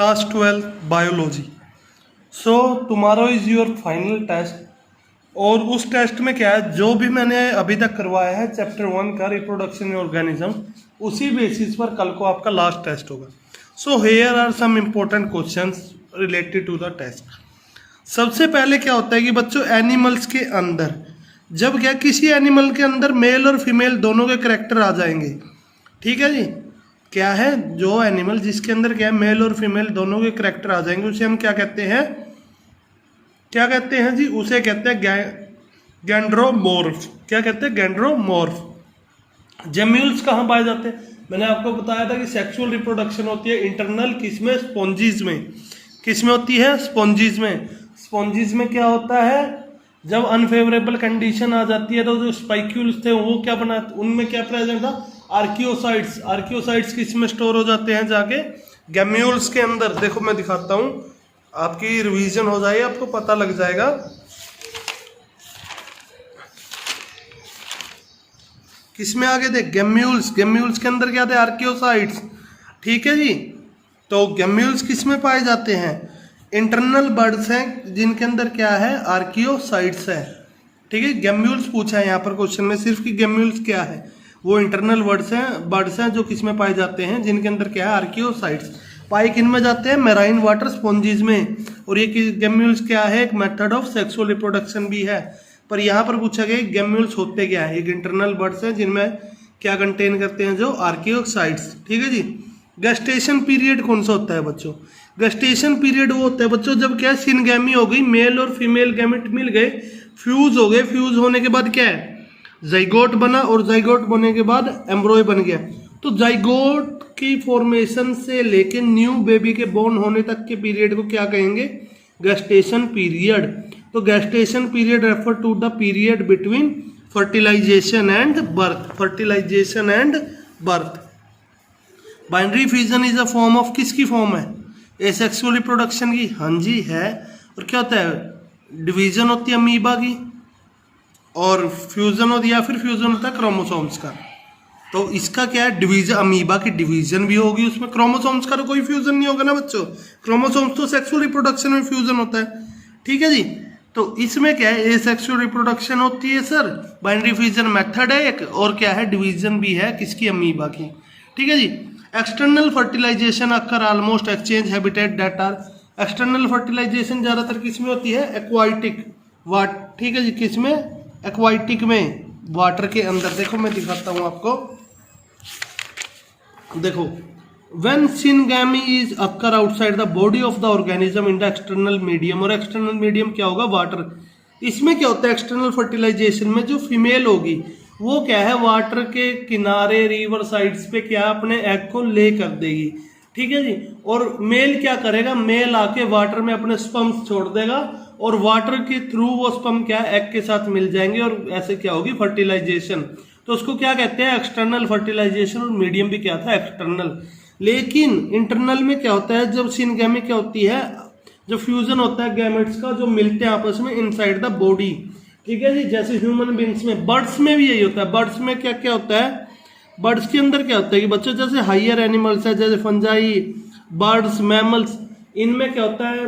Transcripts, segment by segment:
Class 12 biology. So tomorrow is your final test. और उस test में क्या है, जो भी मैंने अभी तक करवाया है चैप्टर 1 का रिप्रोडक्शन ऑर्गेनिज्म, उसी बेसिस पर कल को आपका लास्ट टेस्ट होगा। So here are some important questions related to the test. सबसे पहले क्या होता है कि बच्चों एनिमल्स के अंदर जब क्या किसी एनिमल के अंदर मेल और फीमेल दोनों के करैक्टर आ जाएंगे, ठीक है जी, क्या है जो एनिमल जिसके अंदर क्या है मेल और फीमेल दोनों के करैक्टर आ जाएंगे उसे हम क्या कहते हैं, क्या कहते हैं जी, उसे कहते हैं गैंड्रोमॉर्फ। क्या कहते हैं? गैंड्रोमॉर्फ। जेम्यूल्स कहाँ पाए जाते हैं? मैंने आपको बताया था कि सेक्सुअल रिप्रोडक्शन होती है इंटरनल किसमें, स्पॉन्जीज में। किसमें होती है? स्पॉन्जीज में। स्पॉन्जीज में क्या होता है, जब अनफेवरेबल कंडीशन आ जाती है तो जो स्पाइक्यूल्स थे वो क्या बना, उनमें क्या प्रेजेंट था? आर्कियोसाइट्स। आर्कियोसाइट्स किसमें स्टोर हो जाते हैं? जाके गैम्यूल्स के अंदर। देखो मैं दिखाता हूँ, आपकी रिवीजन हो जाए, आपको पता लग जाएगा। किसमें आगे थे? गैम्यूल्स। गैम्यूल्स के अंदर क्या थे? आर्कियोसाइट्स। ठीक है जी। तो गैम्यूल्स किसमें पाए जाते हैं? इंटरनल बर्ड्स हैं जिनके अंदर क्या है? आर्कियोसाइट्स है। ठीक है, गैम्यूल्स पूछा है यहाँ पर क्वेश्चन में सिर्फ कि गैम्यूल्स क्या है। वो इंटरनल बर्ड्स हैं जो किसमें पाए जाते हैं, जिनके अंदर क्या है? आर्कियोसाइट्स। पाए किन में जाते हैं? मैराइन वाटर स्पॉन्जीज में। और ये गैम्यूल्स क्या है? एक मेथड ऑफ सेक्सुअल रिप्रोडक्शन भी है। पर यहाँ पर पूछा गया गैम्यूल्स होते क्या है? एक इंटरनल बर्ड्स हैं जिनमें क्या कंटेन करते हैं? जो आर्कियोसाइट्स। ठीक है जी। गेस्टेशन पीरियड कौन सा होता है बच्चों? गेस्टेशन पीरियड वो होता है बच्चों जब क्या सिनगैमी हो गई, मेल और फीमेल गैमेट मिल गए, फ्यूज हो गए, फ्यूज होने के बाद क्या है? जाइगोट बना, और जाइगोट बनने के बाद एम्ब्रॉय बन गया। तो जाइगोट की फॉर्मेशन से लेके न्यू बेबी के बोर्न होने तक के पीरियड को क्या कहेंगे? Gestation period. तो gestation period refer to the period between fertilization and birth. Fertilization and birth. Binary fusion is a form of, किसकी फॉर्म है? एसेक्सुअल रिप्रोडक्शन की। हाँ जी है। और क्या होता है? डिवीजन होती है अमीबा की, और फ्यूजन होती है, या फिर फ्यूजन होता है क्रोमोसोम्स का। तो इसका क्या है? डिवीजन। अमीबा की डिवीजन भी होगी, उसमें क्रोमोसोम्स का तो कोई फ्यूजन नहीं होगा ना बच्चों। क्रोमोसोम्स तो सेक्सुअल रिप्रोडक्शन में फ्यूजन होता है। ठीक है जी। तो इसमें क्या है? एसेक्सुअल रिप्रोडक्शन होती है सर, बाइनरी फ्यूजन मेथड है एक, और क्या है? डिवीजन भी है, किसकी? अमीबा की। ठीक है जी। एक्सटर्नल फर्टिलाइजेशन अक्कर almost exchange habitat that are. External fertilization ज्यादातर किसमें होती है? Aquatic what. ठीक है जी। किसमें? एक्वाटिक में, वाटर के अंदर। देखो मैं दिखाता हूं आपको, देखो when syngamy is occur outside the body of the organism in the external medium, और एक्सटर्नल मीडियम क्या होगा? वाटर। इसमें क्या होता है? एक्सटर्नल फर्टिलाइजेशन में जो फीमेल होगी वो क्या है? वाटर के किनारे, रिवर साइड्स पे क्या अपने एग को ले कर देगी। ठीक है जी। और मेल क्या करेगा? मेल आके वाटर में अपने स्पर्म्स छोड़ देगा, और वाटर के थ्रू वो स्पर्म क्या है? एग के साथ मिल जाएंगे, और ऐसे क्या होगी? फर्टिलाइजेशन। तो उसको क्या कहते हैं? External fertilisation. और मीडियम भी क्या था? एक्सटर्नल। लेकिन इंटरनल में क्या होता है? जब सिनगैमी क्या होती है? जो फ्यूजन होता है गैमेट्स का, जो मिलते हैं आपस में इनसाइड द बॉडी। ठीक है जी। जैसे ह्यूमन बींग्स में, बर्ड्स में भी यही होता है। बर्ड्स में क्या क्या होता है? बर्ड्स के अंदर क्या होता है कि बच्चों जैसे हाइयर एनिमल्स है, जैसे फंजाई, बर्ड्स, मैमल्स, इनमें क्या होता है?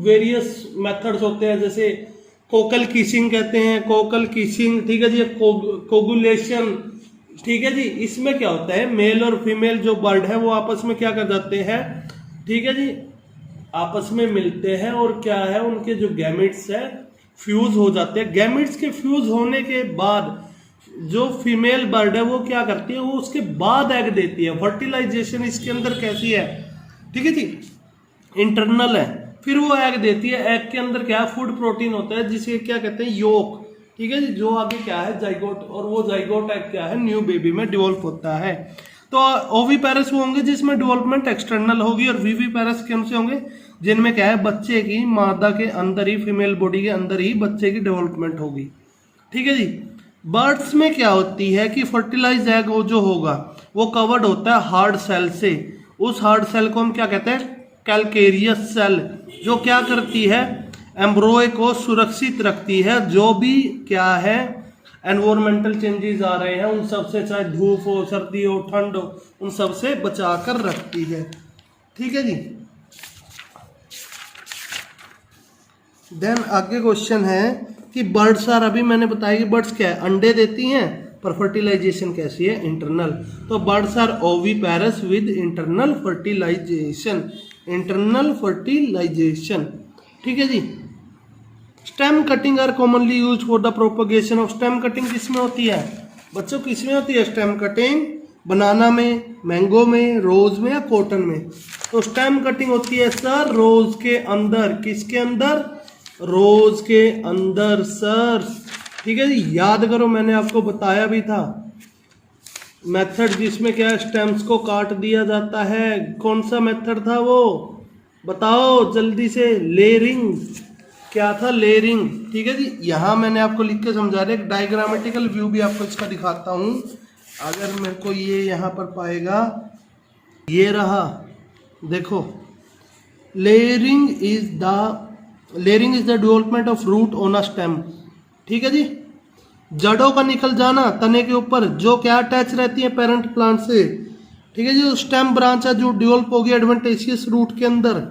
वेरियस मेथड्स होते हैं, जैसे कोकल किसिंग कहते हैं, कोकल किसिंग। ठीक है जी। कोगुलेशन। ठीक है जी। इसमें क्या होता है? मेल और फीमेल जो बर्ड है वो आपस में क्या कर जाते हैं? ठीक है जी, आपस में मिलते हैं, और क्या है? उनके जो गैमेट्स है फ्यूज हो जाते हैं। गैमेट्स के फ्यूज होने के बाद जो फीमेल बर्ड है वो क्या करती है? वो उसके बाद एग देती है। फर्टिलाइजेशन इसके अंदर कैसी है? ठीक है जी, इंटरनल है। फिर वो एग देती है। एग के अंदर क्या है? फूड प्रोटीन होता है, जिसे क्या कहते हैं? योक। ठीक है जी। जो आगे क्या है? जाइगोट। और वो जाइगोट एग क्या है? न्यू बेबी में डिवेल्प होता है। तो ओविपेरस वो होंगे जिसमें डेवलपमेंट एक्सटर्नल होगी, और विविपेरस कौन से होंगे? जिनमें क्या है? बच्चे की मादा के अंदर ही, फीमेल बॉडी के अंदर ही बच्चे की डेवलपमेंट होगी। ठीक है जी। बर्ड्स में क्या होती है कि फर्टिलाइज एग वो जो होगा वो कवर्ड होता है हार्ड सेल से। उस हार्ड सेल को हम क्या कहते हैं? Calcareous cell. जो क्या करती है? एम्ब्रॉय को सुरक्षित रखती है, जो भी क्या है एनवायरमेंटल चेंजेस आ रहे हैं उन सब से, चाहे धूप हो, सर्दी हो, ठंड हो, उन सब से बचा कर रखती है। ठीक है जी। देन आगे क्वेश्चन है कि बर्ड्स आर, अभी मैंने बताया कि बर्ड्स क्या है, अंडे देती हैं, पर फर्टिलाइजेशन कैसी है, इंटरनल। तो birds are oviparous with internal fertilization, internal fertilization. ठीक है जी। Stem cutting are commonly use for the propagation of, stem cutting किसमें होती है बच्चों, किसमें होती है स्टेम कटिंग? बनाना में, मैंगो में, रोज में या कॉटन में? तो स्टेम कटिंग होती है सर रोज के अंदर। किसके अंदर? रोज के अंदर सर। ठीक है जी। याद करो, मैंने आपको बताया भी था मेथड जिसमें क्या स्टेम्स को काट दिया जाता है। कौन सा मेथड था वो, बताओ जल्दी से। लेयरिंग। क्या था? लेयरिंग। ठीक है जी। यहाँ मैंने आपको लिख के समझा दिया। एक डायग्रामेटिकल व्यू भी आपको इसका दिखाता हूँ, अगर मेरे को ये यहाँ पर पाएगा। ये रहा, देखो, layering is the development of root on a stem. ठीक है जी। जड़ों का निकल जाना तने के ऊपर, जो क्या अटैच रहती है पेरेंट प्लांट से। ठीक है जी। स्टेम ब्रांच है जो डेवलप होगी एडवेंटेशियस रूट के अंदर।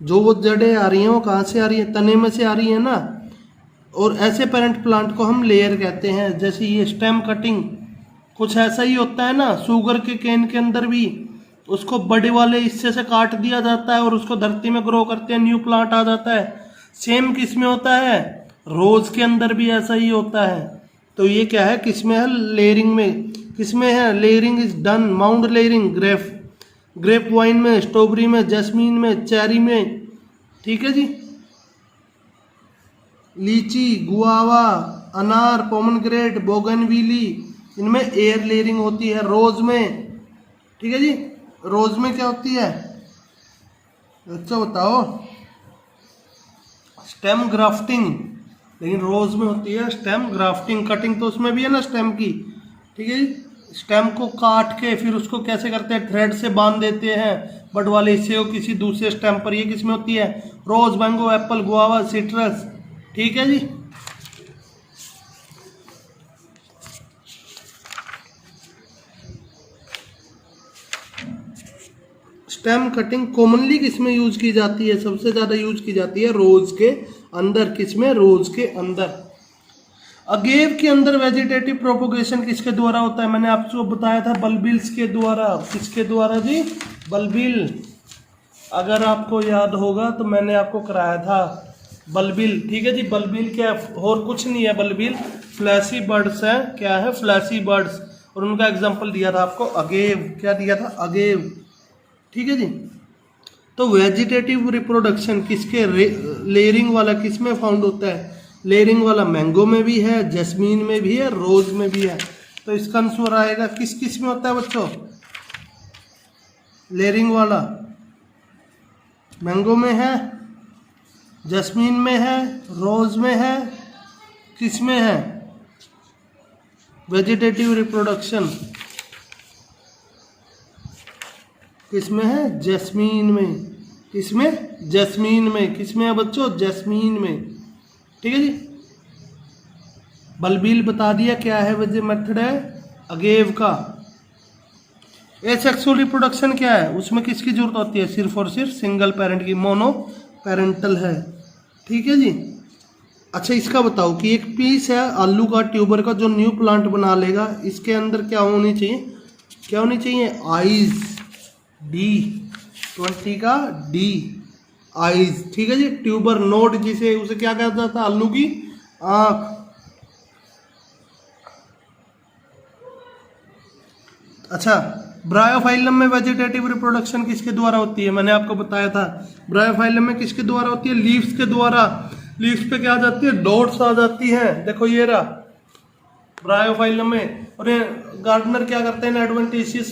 जो वो जड़ें आ रही हैं वो कहाँ से आ रही हैं? तने में से आ रही है ना। और ऐसे पेरेंट प्लांट को हम लेयर कहते हैं। जैसे ये स्टेम कटिंग कुछ ऐसा ही होता है ना, शुगर के केन के अंदर भी उसको बड़े वाले हिस्से से काट दिया जाता है और उसको धरती में ग्रो करते हैं, न्यू प्लांट आ जाता है। सेम किस में होता है? रोज के अंदर भी ऐसा ही होता है। तो ये क्या है, किसमें है? लेयरिंग में। किसमें है? Layering is done, mound layering, grapevine में, स्ट्रॉबेरी में, जैस्मीन में, चेरी में। ठीक है जी। लीची, गुआवा, अनार, पोमेग्रेनेट, बोगनविली, इनमें एयर लेयरिंग होती है। रोज में, ठीक है जी, रोज में क्या होती है? अच्छा बताओ। स्टेम ग्राफ्टिंग, लेकिन रोज में होती है स्टेम ग्राफ्टिंग। कटिंग तो उसमें भी है ना स्टेम की। ठीक है जी। स्टेम को काट के फिर उसको कैसे करते हैं? थ्रेड से बांध देते हैं बड वाले हिस्से को किसी दूसरे स्टेम पर। ये किसमें होती है? रोज, मैंगो, एप्पल, गुआवा, सिट्रस। ठीक है जी। स्टेम कटिंग कॉमनली किसमें यूज की जाती है? सबसे ज्यादा यूज की जाती है रोज के अंदर। किसमें? रोज के अंदर। अगेव के अंदर वेजिटेटिव प्रोपोगेशन किसके द्वारा होता है? मैंने आपको बताया था बल्बिल्स के द्वारा। किसके द्वारा जी? बल्बिल। अगर आपको याद होगा तो मैंने आपको कराया था बल्बिल। ठीक है जी। बल्बिल क्या है? और कुछ नहीं है। बल्बिल फ्लैशी बर्ड्स है। क्या है? Flashy birds. और उनका एग्जाम्पल दिया था आपको अगेव। क्या दिया था? अगेव। ठीक है जी। तो वेजिटेटिव रिप्रोडक्शन किसके? लेयरिंग वाला किसमें फाउंड होता है? लेयरिंग वाला मैंगो में भी है, जैस्मीन में भी है, रोज में भी है। तो इसका आंसर आएगा किस किस में होता है बच्चों? लेयरिंग वाला मैंगो में है, जैस्मीन में है, रोज में है, किस में है? वेजिटेटिव रिप्रोडक्शन किसमें है? जैस्मीन में। किसमें? जैस्मीन में। किसमें है बच्चों? जैस्मीन में। ठीक है जी। बल्बिल बता दिया क्या है, वजह मेथड है अगेव का। एसेक्सुअल रिप्रोडक्शन क्या है? उसमें किसकी जरूरत होती है? सिर्फ और सिर्फ सिंगल पेरेंट की, मोनो पेरेंटल है। ठीक है जी। अच्छा इसका बताओ कि एक पीस है आलू का, ट्यूबर का, जो न्यू प्लांट बना लेगा, इसके अंदर क्या होनी चाहिए? क्या होनी चाहिए? आइज। D20 का D, आइज। ठीक है जी। ट्यूबर नोड जिसे उसे क्या कहता था? आलू की आंख। अच्छा ब्रायोफाइलम में वेजिटेटिव रिप्रोडक्शन किसके द्वारा होती है? मैंने आपको बताया था ब्रायोफाइलम में किसके द्वारा होती है? लीव्स के द्वारा। लीव्स पे क्या आ जाती है? डॉट्स आ जाती हैं। देखो ये रहा ब्रायोफाइलम में। और गार्डनर क्या करते हैं? एडवेंटिशियस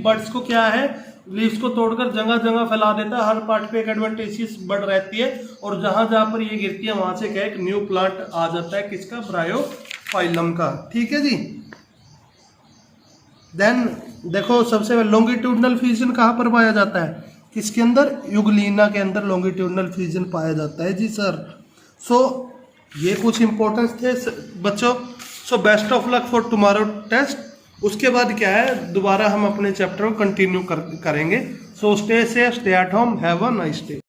बर्ड्स को क्या है? लीव्स को तोड़कर जगह जगह फैला देता है। हर पार्ट पे एक एडवेंटिशियस बर्ड रहती है और जहां जहां पर ये गिरती है वहां से क्या एक न्यू प्लांट आ जाता है। किसका? ब्रायोफाइलम का। ठीक है जी। देन देखो सबसे लॉन्गिट्यूडनल फ्यूजन कहाँ पर पाया जाता है? किसके अंदर? यूग्लिना के अंदर लॉन्गिट्यूडनल फ्यूजन पाया जाता है जी सर। सो ये कुछ इंपॉर्टेंस थे बच्चों। So best of luck for tomorrow test. उसके बाद क्या है, दोबारा हम अपने चैप्टर को कंटिन्यू करेंगे। So stay safe, stay at home, have a nice day.